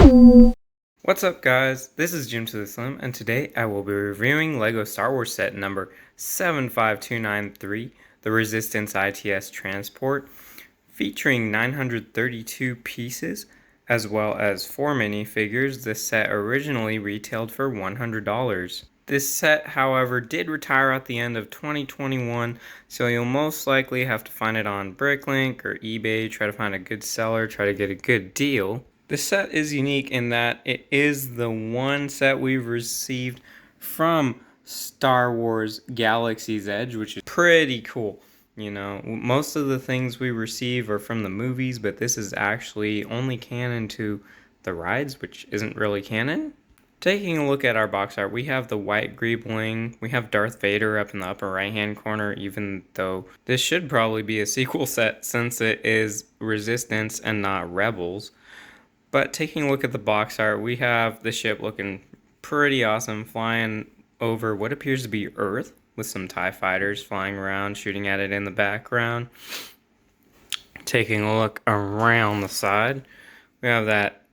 What's up guys, this is Jim to the Slim, and today I will be reviewing LEGO Star Wars set number 75293, the Resistance ITS Transport, featuring 932 pieces, as well as 4 minifigures. This set originally retailed for $100. This set, however, did retire at the end of 2021, so you'll most likely have to find it on Bricklink or eBay, try to find a good seller, try to get a good deal. This set is unique in that it is the one set we've received from Star Wars Galaxy's Edge, which is pretty cool. You know, most of the things we receive are from the movies, but this is actually only canon to the rides, which isn't really canon. Taking a look at our box art, we have the white greebling, we have Darth Vader up in the upper right hand corner, even though this should probably be a sequel set since it is Resistance and not Rebels. But taking a look at the box art, we have the ship looking pretty awesome, flying over what appears to be Earth, with some TIE fighters flying around, shooting at it in the background. Taking a look around the side, we have that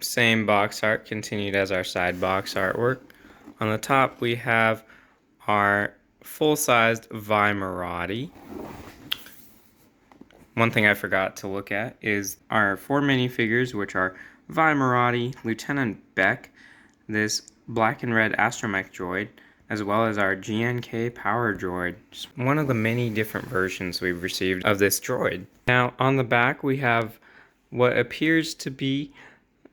same box art continued as our side box artwork. On the top, we have our full-sized Vimerati. One thing I forgot to look at is our 4 minifigures, which are Vimerati, Lieutenant Bek, this black and red astromech droid, as well as our GNK power droid. Just one of the many different versions we've received of this droid. Now, on the back, we have what appears to be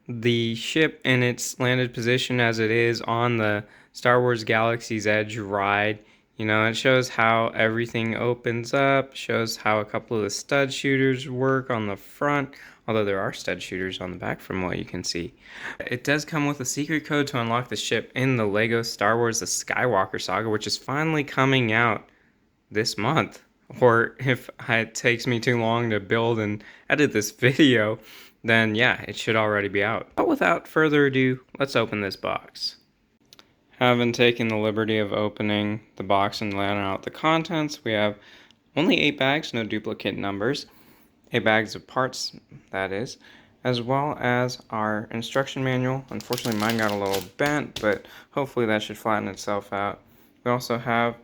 the ship in its landed position as it is on the Star Wars Galaxy's Edge ride. You know, it shows how everything opens up, shows how a couple of the stud shooters work on the front, although there are stud shooters on the back from what you can see. It does come with a secret code to unlock the ship in the LEGO Star Wars The Skywalker Saga, which is finally coming out this month. Or if it takes me too long to build and edit this video, then yeah, it should already be out. But without further ado, let's open this box. Having taken the liberty of opening the box and laying out the contents, we have only 8 bags, no duplicate numbers. 8 bags of parts, that is, as well as our instruction manual. Unfortunately, mine got a little bent, but hopefully that should flatten itself out. We also have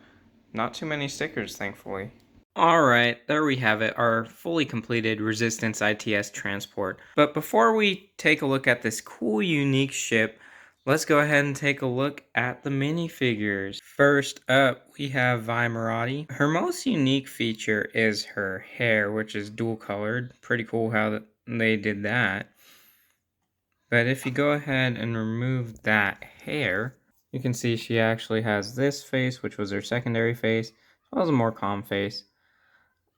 not too many stickers, thankfully. Alright, there we have it, our fully completed Resistance ITS transport. But before we take a look at this cool, unique ship, let's go ahead and take a look at the minifigures. First up, we have Vimerati. Her most unique feature is her hair, which is dual colored. Pretty cool how they did that. But if you go ahead and remove that hair, you can see she actually has this face, which was her secondary face, as well as a more calm face.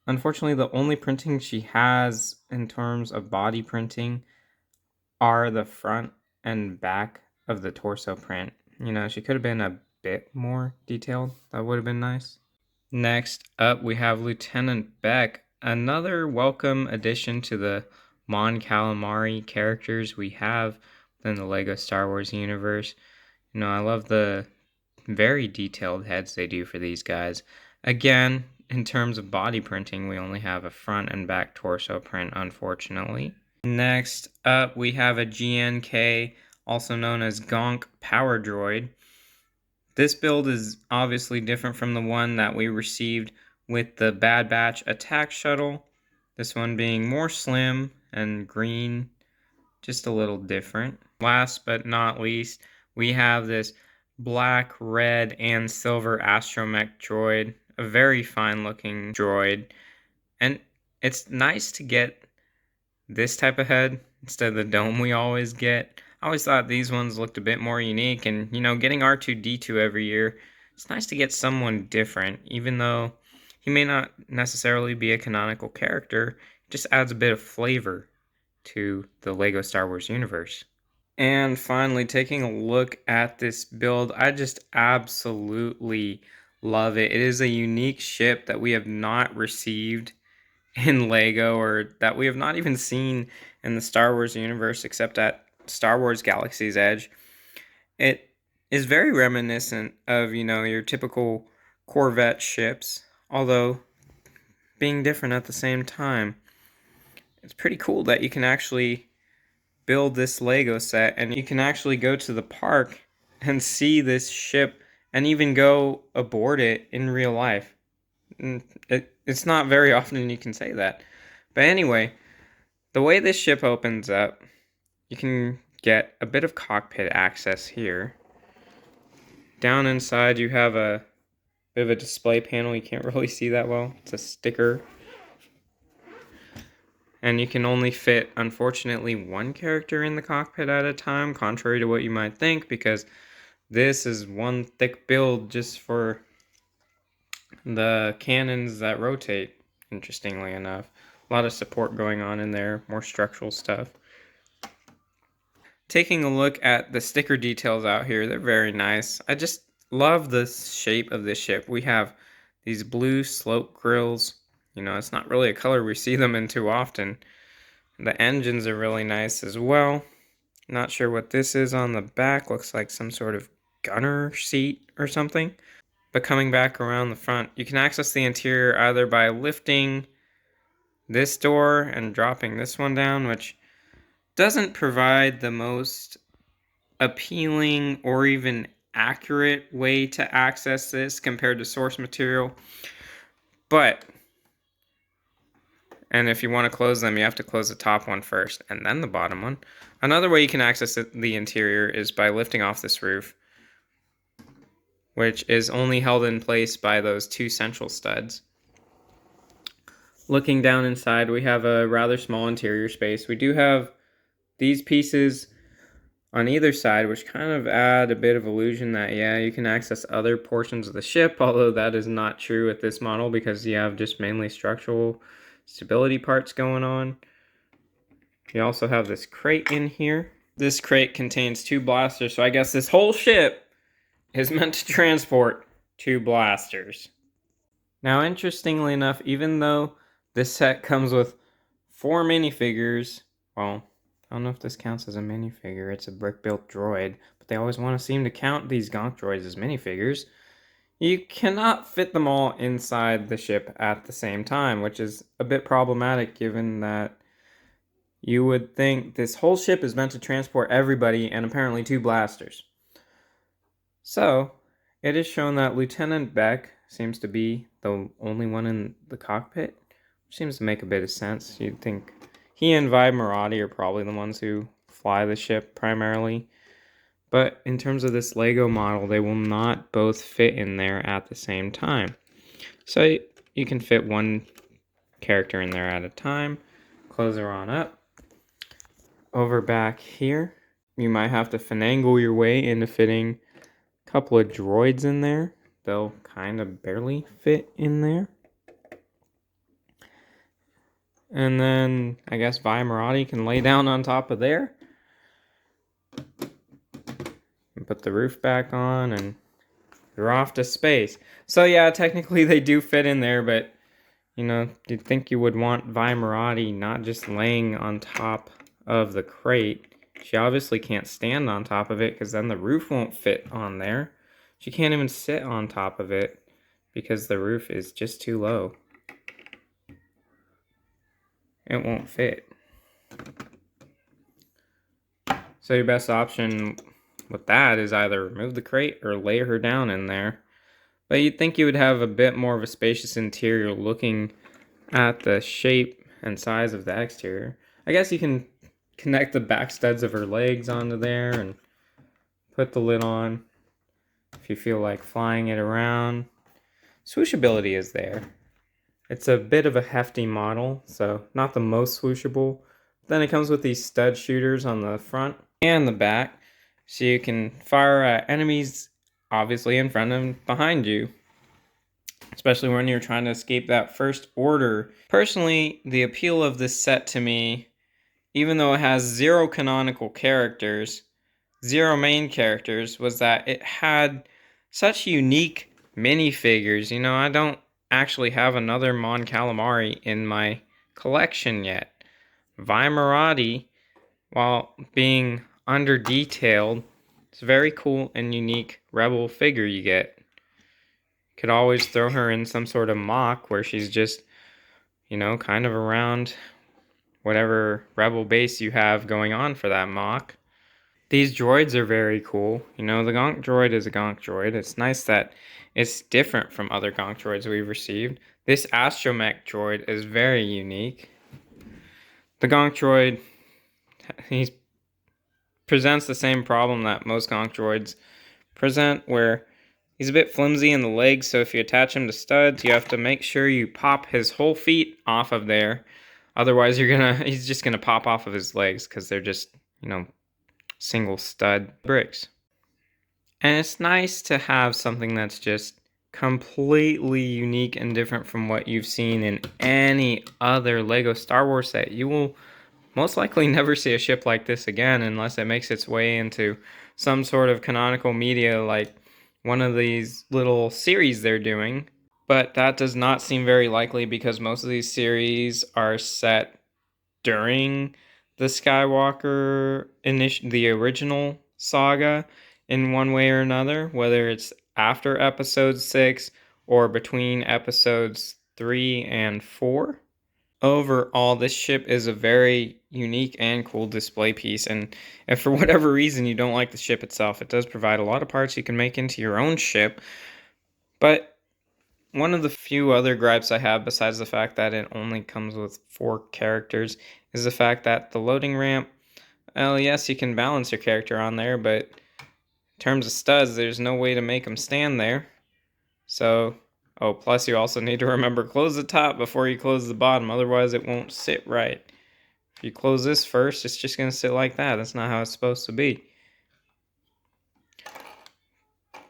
Unfortunately, the only printing she has in terms of body printing are the front and back of the torso print. You know, she could have been a bit more detailed. That would have been nice. Next up, we have Lieutenant Bek, another welcome addition to the Mon Calamari characters we have within the LEGO Star Wars universe. You know, I love the very detailed heads they do for these guys. Again, in terms of body printing, we only have a front and back torso print, unfortunately. Next up, we have a GNK, also known as Gonk power droid. This build is obviously different from the one that we received with the Bad Batch attack shuttle. This one being more slim and green, just a little different. Last but not least, we have this black, red, and silver astromech droid. A very fine looking droid. And it's nice to get this type of head instead of the dome we always get. I always thought these ones looked a bit more unique, and you know, getting R2-D2 every year, it's nice to get someone different, even though he may not necessarily be a canonical character. It just adds a bit of flavor to the LEGO Star Wars universe. And finally, taking a look at this build, I just absolutely love it. It is a unique ship that we have not received in LEGO, or that we have not even seen in the Star Wars universe except at Star Wars Galaxy's Edge. It is very reminiscent of, you know, your typical Corvette ships, although being different at the same time. It's pretty cool that you can actually build this Lego set, and you can actually go to the park and see this ship and even go aboard it in real life. It's not very often you can say that. But anyway, the way this ship opens up, you can get a bit of cockpit access here. Down inside you have a bit of a display panel. You can't really see that well. It's a sticker. And you can only fit, unfortunately, one character in the cockpit at a time, contrary to what you might think, because this is one thick build just for the cannons that rotate, interestingly enough. A lot of support going on in there, more structural stuff. Taking a look at the sticker details out here, they're very nice. I just love the shape of this ship. We have these blue slope grills. You know, it's not really a color we see them in too often. The engines are really nice as well. Not sure what this is on the back. Looks like some sort of gunner seat or something. But coming back around the front, you can access the interior either by lifting this door and dropping this one down, which doesn't provide the most appealing or even accurate way to access this compared to source material. And if you want to close them, you have to close the top one first and then the bottom one. Another way you can access the interior is by lifting off this roof, which is only held in place by those two central studs. Looking down inside, we have a rather small interior space. We do have these pieces on either side, which kind of add a bit of illusion that, yeah, you can access other portions of the ship, although that is not true with this model because you have just mainly structural stability parts going on. You also have this crate in here. This crate contains 2 blasters, so I guess this whole ship is meant to transport 2 blasters. Now, interestingly enough, even though this set comes with 4 minifigures, well, I don't know if this counts as a minifigure, it's a brick-built droid, but they always want to seem to count these gonk droids as minifigures. You cannot fit them all inside the ship at the same time, which is a bit problematic given that you would think this whole ship is meant to transport everybody and apparently 2 blasters. So, it is shown that Lieutenant Bek seems to be the only one in the cockpit, which seems to make a bit of sense. You'd think he and Vimerati are probably the ones who fly the ship primarily. But in terms of this Lego model, they will not both fit in there at the same time. So you can fit one character in there at a time. Close her on up. Over back here, you might have to finagle your way into fitting a couple of droids in there. They'll kind of barely fit in there. And then I guess Vimerati can lay down on top of there. And put the roof back on and you're off to space. So yeah, technically they do fit in there, but you know, you'd think you would want Vimerati not just laying on top of the crate. She obviously can't stand on top of it because then the roof won't fit on there. She can't even sit on top of it because the roof is just too low. It won't fit. So your best option with that is either remove the crate or lay her down in there. But you'd think you would have a bit more of a spacious interior looking at the shape and size of the exterior. I guess you can connect the back studs of her legs onto there and put the lid on if you feel like flying it around. Swooshability is there. It's a bit of a hefty model, so not the most swooshable. Then it comes with these stud shooters on the front and the back, so you can fire at enemies obviously in front and behind you, especially when you're trying to escape that first order. Personally, the appeal of this set to me, even though it has 0 canonical characters, 0 main characters, was that it had such unique minifigures. You know, I don't actually have another Mon Calamari in my collection yet. Vimerati, while being under-detailed, it's a very cool and unique rebel figure you get. Could always throw her in some sort of mock where she's just, you know, kind of around whatever rebel base you have going on for that mock. These droids are very cool. You know, the Gonk droid is a Gonk droid. It's nice that it's different from other Gonk droids we've received. This astromech droid is very unique. The Gonk droid, he presents the same problem that most Gonk droids present, where he's a bit flimsy in the legs, so if you attach him to studs, you have to make sure you pop his whole feet off of there. Otherwise, he's just gonna pop off of his legs because they're just, you know, single stud bricks. And it's nice to have something that's just completely unique and different from what you've seen in any other Lego Star Wars set. You will most likely never see a ship like this again unless it makes its way into some sort of canonical media like one of these little series they're doing. But that does not seem very likely because most of these series are set during the Skywalker the original saga in one way or another, whether it's after episode 6 or between episodes 3 and 4. Overall, this ship is a very unique and cool display piece, and if for whatever reason you don't like the ship itself, it does provide a lot of parts you can make into your own ship. But one of the few other gripes I have, besides the fact that it only comes with 4 characters, is the fact that the loading ramp, well, yes, you can balance your character on there, but in terms of studs, there's no way to make them stand there. So, oh, plus you also need to remember close the top before you close the bottom, otherwise it won't sit right. If you close this first, it's just going to sit like that. That's not how it's supposed to be.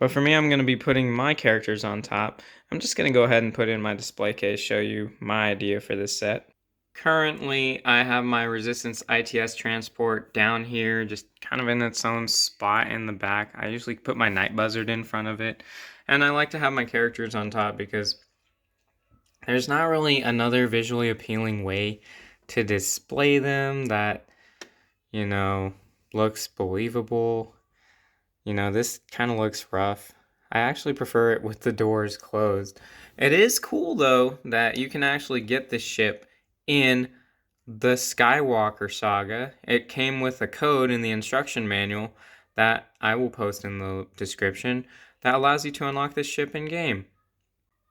But for me, I'm going to be putting my characters on top. I'm just going to go ahead and put in my display case, show you my idea for this set. Currently, I have my Resistance ITS transport down here, just kind of in its own spot in the back. I usually put my Night Buzzard in front of it. And I like to have my characters on top because there's not really another visually appealing way to display them that, you know, looks believable. You know, this kind of looks rough. I actually prefer it with the doors closed. It is cool, though, that you can actually get this ship in the Skywalker saga. It came with a code in the instruction manual that I will post in the description that allows you to unlock this ship in-game.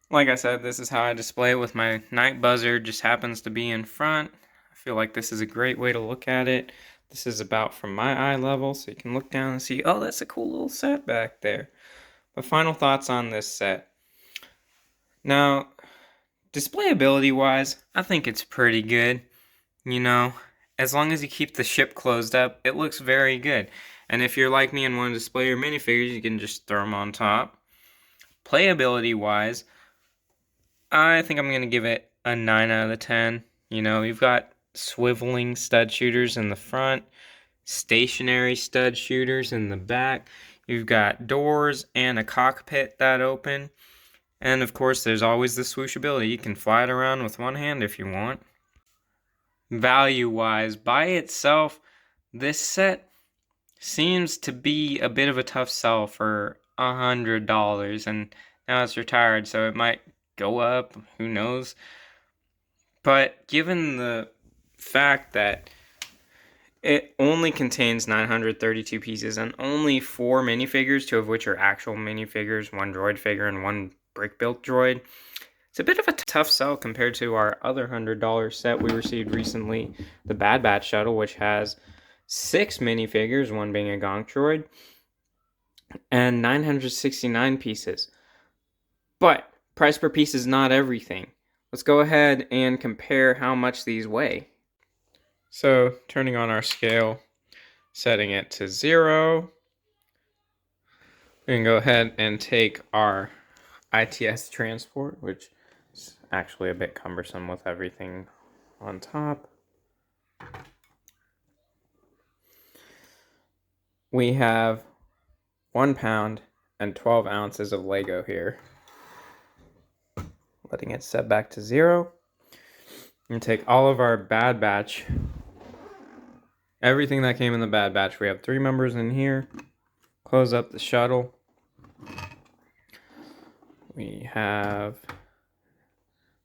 Like I said, this is how I display it with my Night Buzzard, just happens to be in front. I feel like this is a great way to look at it. This is about from my eye level, so you can look down and see, oh, that's a cool little set back there. But final thoughts on this set. Now, displayability wise, I think it's pretty good. You know, as long as you keep the ship closed up, it looks very good. And if you're like me and want to display your minifigures, you can just throw them on top. Playability wise, I think I'm going to give it a 9 out of 10. You know, you've got swiveling stud shooters in the front, stationary stud shooters in the back. You've got doors and a cockpit that open. And of course, there's always the swooshability. You can fly it around with one hand if you want. Value-wise, by itself, this set seems to be a bit of a tough sell for $100. And now it's retired, so it might go up. Who knows? But given the fact that it only contains 932 pieces and only 4 minifigures, 2 of which are actual minifigures, 1 droid figure and 1 brick-built droid, it's a bit of a tough sell compared to our other $100 set we received recently, the Bad Batch shuttle, which has 6 minifigures, 1 being a Gonk droid, and 969 pieces. But price per piece is not everything. Let's go ahead and compare how much these weigh. So, turning on our scale, setting it to 0, we can go ahead and take our ITS transport, which is actually a bit cumbersome with everything on top. We have 1 pound and 12 ounces of Lego here. Letting it set back to 0. And take all of our Bad Batch, everything that came in the Bad Batch. We have 3 members in here. Close up the shuttle. We have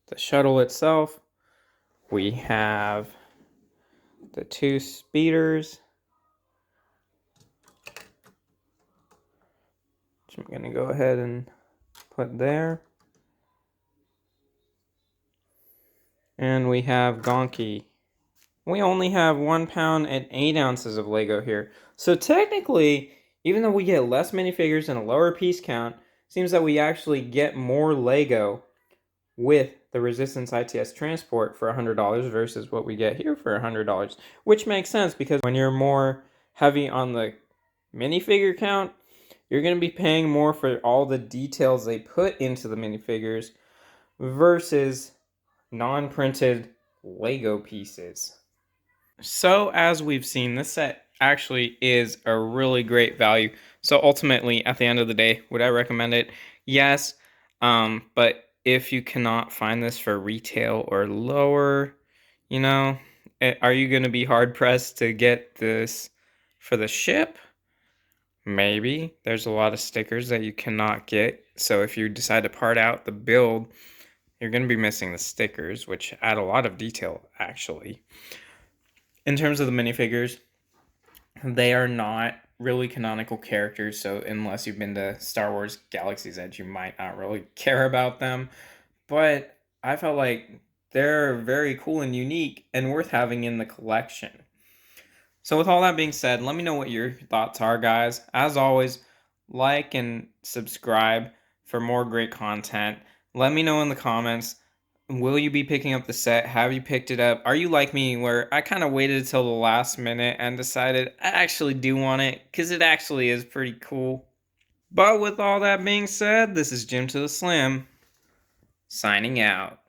the shuttle itself. We have the 2 speeders, which I'm going to go ahead and put there. And we have Gonki. We only have 1 pound and 8 ounces of Lego here. So technically, even though we get less minifigures and a lower piece count, seems that we actually get more Lego with the Resistance ITS transport for $100 versus what we get here for $100, which makes sense because when you're more heavy on the minifigure count, you're going to be paying more for all the details they put into the minifigures versus non-printed Lego pieces. So as we've seen, this set actually is a really great value. So ultimately, at the end of the day, would I recommend it? Yes. But if you cannot find this for retail or lower, you know, are you going to be hard pressed to get this for the ship? Maybe. There's a lot of stickers that you cannot get. So if you decide to part out the build, you're going to be missing the stickers, which add a lot of detail, actually. In terms of the minifigures, they are not really canonical characters, so unless you've been to Star Wars Galaxy's Edge, you might not really care about them. But I felt like they're very cool and unique and worth having in the collection. So with all that being said, let me know what your thoughts are, guys. As always, like and subscribe for more great content. Let me know in the comments. Will you be picking up the set? Have you picked it up? Are you like me where I kind of waited until the last minute and decided I actually do want it because it actually is pretty cool? But with all that being said, this is Jim to the Slim, signing out.